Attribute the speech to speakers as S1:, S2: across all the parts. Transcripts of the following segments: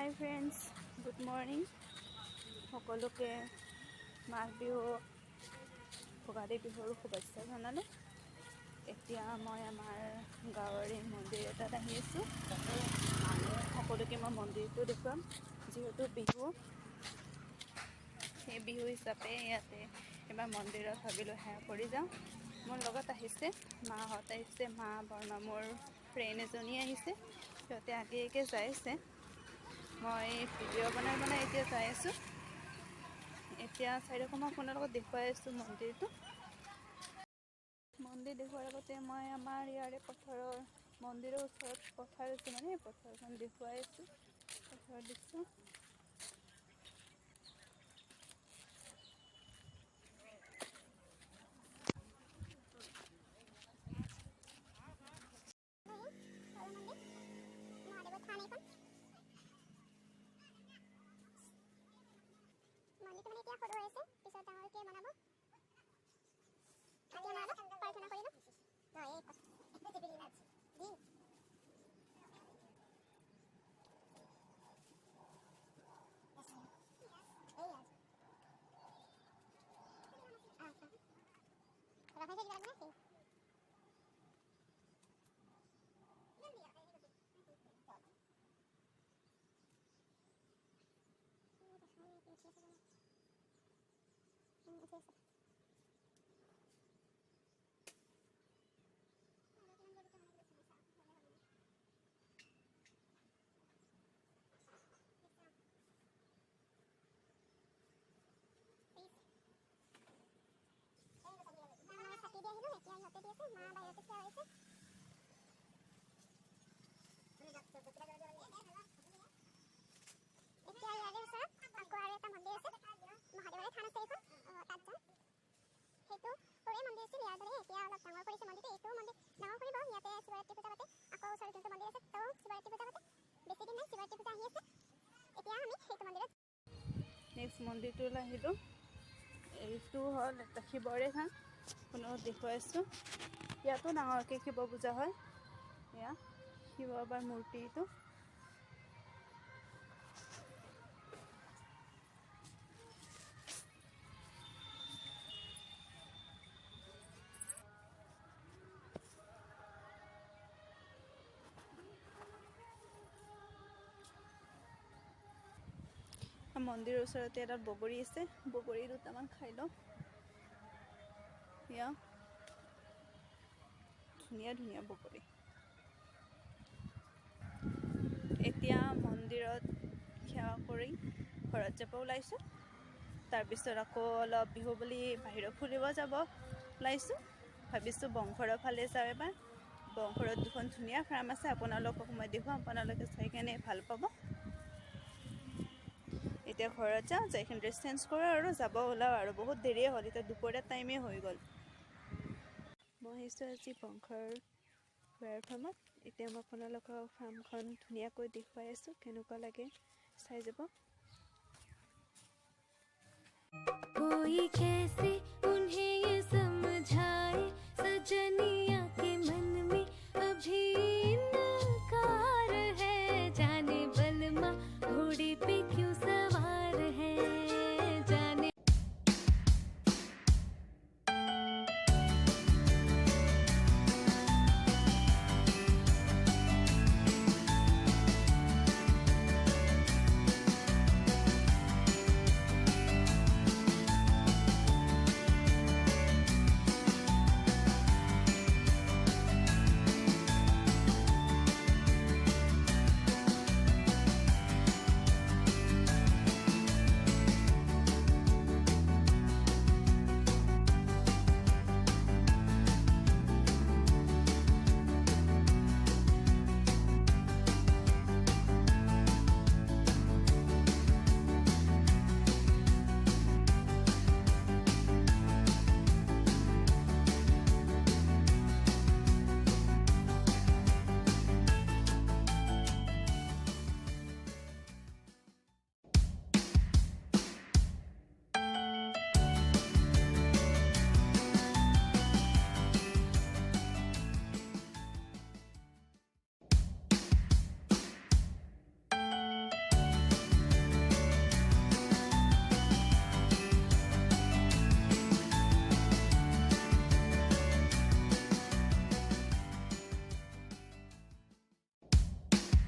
S1: হাই friends, good morning. সকলোকে মাঘ বিহু ভোগালী বিহুৰ শুভেচ্ছা জনালোঁ। এতিয়া মই আমাৰ গাঁৱৰে মন্দিৰ এটাত আহি আছোঁ। সকলোকে মই মন্দিৰটো দেখুৱাম। যিহেতু বিহু, সেই বিহু হিচাপে ইয়াতে এবাৰ মন্দিৰত ভাবিলোঁ সেৱা কৰি যাওঁ। মোৰ লগত আহিছে মাহঁত আহিছে, মা বৰমা, মোৰ ফ্ৰেণ্ড এজনী আহিছে। সিহঁতে আগে যাই আছে। মই ভিডিঅ' বনাই এতিয়া যাই আছোঁ। এতিয়া চাইডৰখন মই আপোনাৰ লগত দেখুৱাই আছোঁ মন্দিৰটো। মন্দিৰ দেখুৱাৰ আগতে মই আমাৰ ইয়াৰে পথাৰৰ মন্দিৰৰ ওচৰত পথাৰ আছে, মানে পথাৰখন দেখুৱাই আছোঁ। পথাৰ দেখছোঁ।
S2: মন্দিৰটো মানে এতিয়া সৰু হৈ আছে, পিছত ডাঙৰকৈ বনাব। প্ৰাৰ্থনা কৰি লওঁ।
S1: নেক্সট মন্দিৰটোলৈ আহিলোঁ। এইটো হ'ল এটা শিৱৰে থান। পুনৰ দেখুৱাইছোঁ। ইয়াতো ডাঙৰকৈ শিৱ পূজা হয়। এয়া শিৱ বাবাৰ মূৰ্তি এইটো। মন্দিৰৰ ওচৰতে এটা বগৰী আছে। বগৰী দুটামান খাই লওঁ। এয়া ধুনীয়া ধুনীয়া বগৰী। এতিয়া মন্দিৰত সেৱা কৰি ঘৰত যাব ওলাইছোঁ। তাৰপিছত আকৌ অলপ বিহু বুলি বাহিৰত ফুৰিব যাব ওলাইছোঁ। ভাবিছোঁ বংঘৰৰ ফালে যাওঁ এবাৰ। বংঘৰত দুখন ধুনীয়া ফাৰ্ম আছে, আপোনালোকক মই দেখুৱাম। আপোনালোকে চাই কেনে ভাল পাব। এতিয়া ঘৰত যাওঁ, যাই কিনে ড্ৰেছ চেঞ্জ কৰোঁ আৰু যাব ওলাওঁ আৰু। বহুত দেৰিয়ে হ'ল, এতিয়া দুপৰীয়া টাইমেই হৈ গ'ল। মই আহিছোঁ আজি বংঘৰ ফাৰ্মত। এতিয়া মই আপোনালোকৰ ফাৰ্মখন ধুনীয়াকৈ দেখুৱাই আছোঁ। কেনেকুৱা লাগে চাই যাব।
S3: कोई कैसे उन्हें ये समझाए, सजनिया के मन में अभी इनकार है। जाने बलमा घोड़े पे क्यों सवार है, जाने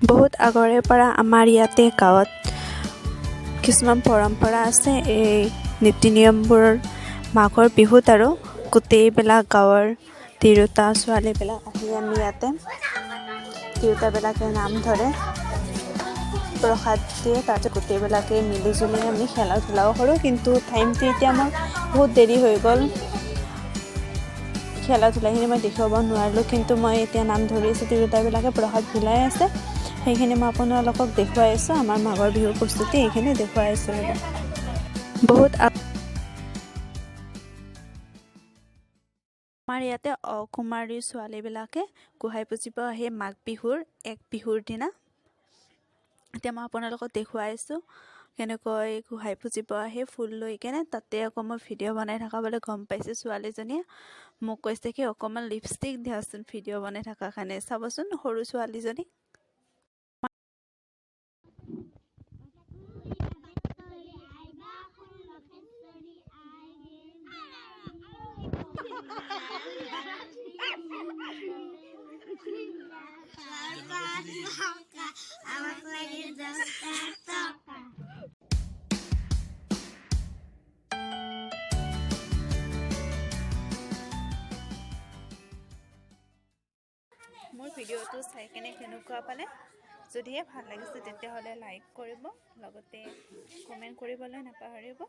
S1: বহুত আগৰে পৰা আমাৰ ইয়াতে গাঁৱত কিছুমান পৰম্পৰা আছে। এই নীতি নিয়মবোৰ মাঘৰ বিহুত আৰু গোটেইবিলাক গাঁৱৰ তিৰোতা ছোৱালীবিলাক আহি আমি ইয়াতে তিৰোতাবিলাকে নাম ধৰে, প্ৰসাদ দিয়ে, তাতে গোটেইবিলাকে মিলিজুলি আমি খেলা ধূলাও কৰোঁ। কিন্তু টাইমটো এতিয়া মোৰ বহুত দেৰি হৈ গ'ল, খেলা ধূলাখিনি মই দেখুৱাব নোৱাৰিলোঁ। কিন্তু মই এতিয়া নাম ধৰি আছোঁ, তিৰোতাবিলাকে প্ৰসাদ বিলাই আছে, সেইখিনি মই আপোনালোকক দেখুৱাই আছোঁ। আমাৰ মাঘৰ বিহুৰ প্ৰস্তুতি এইখিনি দেখুৱাই আছোঁ। বহুত আমাৰ ইয়াতে অকুমাৰী ছোৱালীবিলাকে গোঁসাই পুজিব আহে মাঘ বিহুৰ এক বিহুৰ দিনা। এতিয়া মই আপোনালোকক দেখুৱাই আছোঁ কেনেকৈ গোঁসাই পুজিব আহে ফুল লৈ কেনে। তাতে আকৌ মই ভিডিঅ' বনাই থকা বুলি গম পাইছোঁ। ছোৱালীজনীয়ে মোক কৈছে কি অকণমান লিপষ্টিক দিয়াচোন ভিডিঅ' বনাই থকাৰ কাৰণে। চাবচোন সৰু ছোৱালীজনী। মোৰ ভিডিঅ'টো চাই কেনে কেনেকুৱা পালে? যদিহে ভাল লাগিছে তেতিয়াহ'লে লাইক কৰিব, লগতে কমেণ্ট কৰিবলৈ নাপাহৰিব।